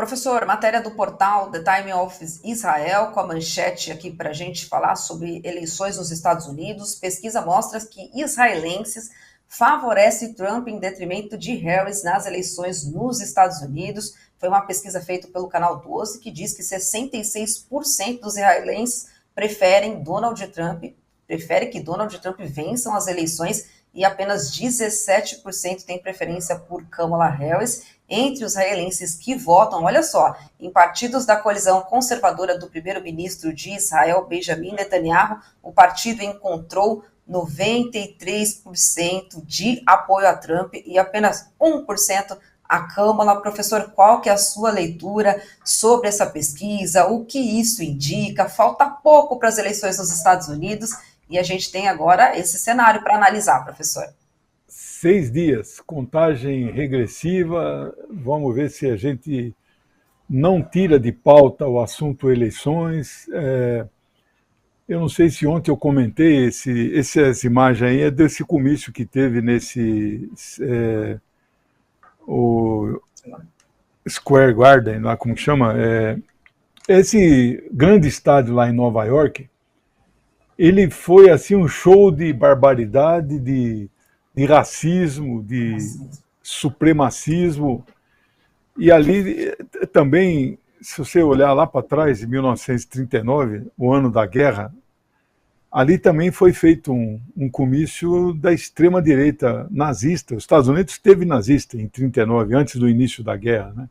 Professor, matéria do portal The Time of Israel, com a manchete aqui para a gente falar sobre eleições nos Estados Unidos. Pesquisa mostra que israelenses favorecem Trump em detrimento de Harris nas eleições nos Estados Unidos. Foi uma pesquisa feita pelo Canal 12 que diz que 66% dos israelenses preferem que Donald Trump vençam as eleições e apenas 17% têm preferência por Kamala Harris. Entre os israelenses que votam, olha só, em partidos da coalizão conservadora do primeiro-ministro de Israel, Benjamin Netanyahu, o partido encontrou 93% de apoio a Trump e apenas 1% a Kamala. Professor, qual que é a sua leitura sobre essa pesquisa? O que isso indica? Falta pouco para as eleições nos Estados Unidos e a gente tem agora esse cenário para analisar, professor. 6 dias, contagem regressiva, vamos ver se a gente não tira de pauta o assunto eleições. Eu não sei se ontem eu comentei, essas imagens aí é desse comício que teve nesse o Square Garden, lá como chama, esse grande estádio lá em Nova York. Ele foi assim um show de barbaridade, de racismo, de supremacismo. E ali também, se você olhar lá para trás, em 1939, o ano da guerra, ali também foi feito um comício da extrema-direita nazista. Os Estados Unidos teve nazista em 1939, antes do início da guerra, né?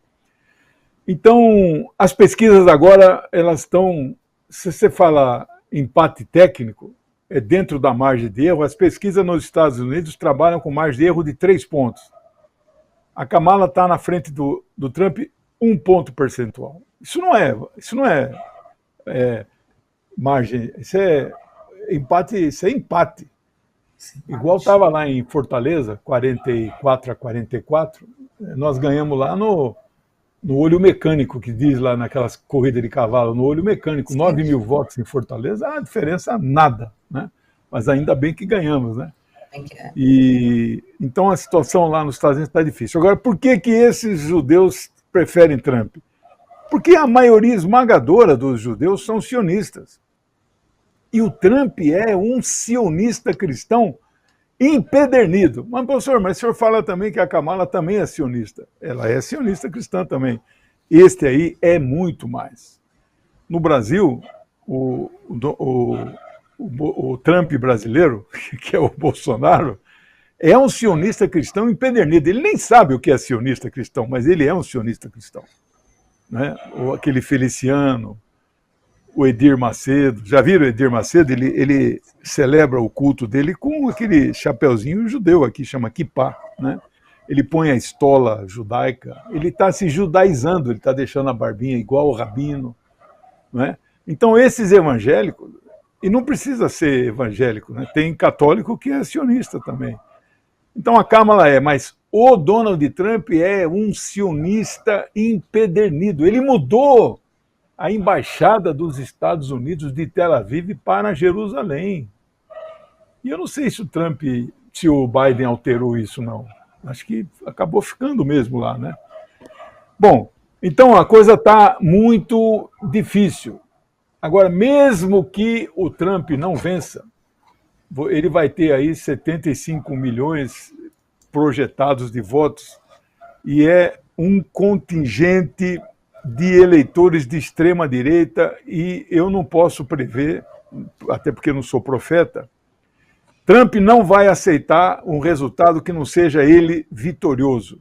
Então, as pesquisas agora, elas estão, se você fala empate técnico, é dentro da margem de erro. As pesquisas nos Estados Unidos trabalham com margem de erro de 3 pontos. A Kamala está na frente do Trump 1 ponto percentual. Isso não é margem, isso é empate. Igual estava lá em Fortaleza, 44-44, nós ganhamos lá no olho mecânico, que diz lá naquelas corridas de cavalo, no olho mecânico, 9 mil votos em Fortaleza, a diferença nada, né? Mas ainda bem que ganhamos, né? E então a situação lá nos Estados Unidos está difícil. Agora, por que esses judeus preferem Trump? Porque a maioria esmagadora dos judeus são sionistas. E o Trump é um sionista cristão empedernido. Mas, professor, mas o senhor fala também que a Kamala também é sionista. Ela é sionista cristã também. Este aí é muito mais. No Brasil, o Trump brasileiro, que é o Bolsonaro, é um sionista cristão empedernido. Ele nem sabe o que é sionista cristão, mas ele é um sionista cristão, né? Ou aquele Feliciano, o Edir Macedo. Já viram o Edir Macedo? Ele celebra o culto dele com aquele chapeuzinho judeu aqui, chama kippá, né? Ele põe a estola judaica, ele está se judaizando, ele está deixando a barbinha igual o rabino, né? Então esses evangélicos, e não precisa ser evangélico, né? Tem católico que é sionista também. Então a Kamala mas o Donald Trump é um sionista empedernido. Ele mudou a embaixada dos Estados Unidos de Tel Aviv para Jerusalém. E eu não sei se o Biden alterou isso, não. Acho que acabou ficando mesmo lá, né? Bom, então a coisa está muito difícil. Agora, mesmo que o Trump não vença, ele vai ter aí 75 milhões projetados de votos e é um contingente de eleitores de extrema-direita e eu não posso prever, até porque eu não sou profeta, Trump não vai aceitar um resultado que não seja ele vitorioso.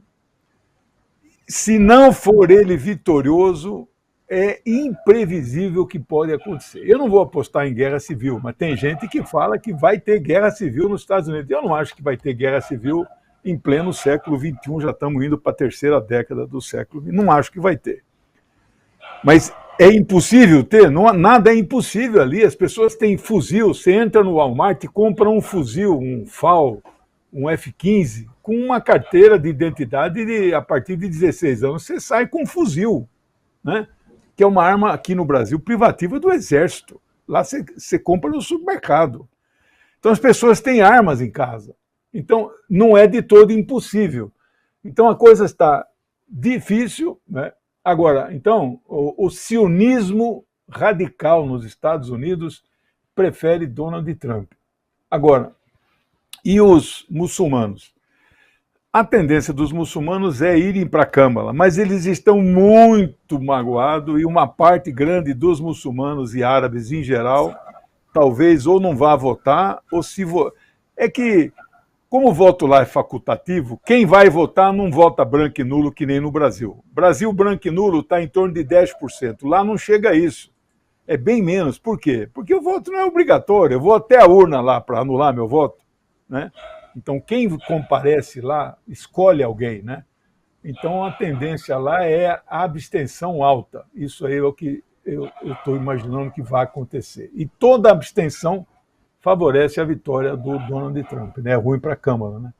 Se não for ele vitorioso, é imprevisível o que pode acontecer. Eu não vou apostar em guerra civil, mas tem gente que fala que vai ter guerra civil nos Estados Unidos. Eu não acho que vai ter guerra civil em pleno século XXI, já estamos indo para a terceira década do século XX. Não acho que vai ter. Mas é impossível ter? Não, nada é impossível ali. As pessoas têm fuzil. Você entra no Walmart e compra um fuzil, um FAL, um F-15, com uma carteira de identidade a partir de 16 anos. Você sai com um fuzil, né? Que é uma arma aqui no Brasil privativa do Exército. Lá você compra no supermercado. Então as pessoas têm armas em casa. Então não é de todo impossível. Então a coisa está difícil, né? Agora, então, o sionismo radical nos Estados Unidos prefere Donald Trump. Agora, e os muçulmanos? A tendência dos muçulmanos é irem para a Câmara, mas eles estão muito magoados e uma parte grande dos muçulmanos e árabes em geral talvez ou não vá votar, ou se é que, como o voto lá é facultativo, quem vai votar não vota branco e nulo que nem no Brasil. Brasil, branco e nulo está em torno de 10%. Lá não chega a isso. É bem menos. Por quê? Porque o voto não é obrigatório. Eu vou até a urna lá para anular meu voto, né? Então, quem comparece lá escolhe alguém, né? Então, a tendência lá é a abstenção alta. Isso aí é o que eu estou imaginando que vai acontecer. E toda abstenção favorece a vitória do Donald Trump, né? É ruim para a Câmara, né?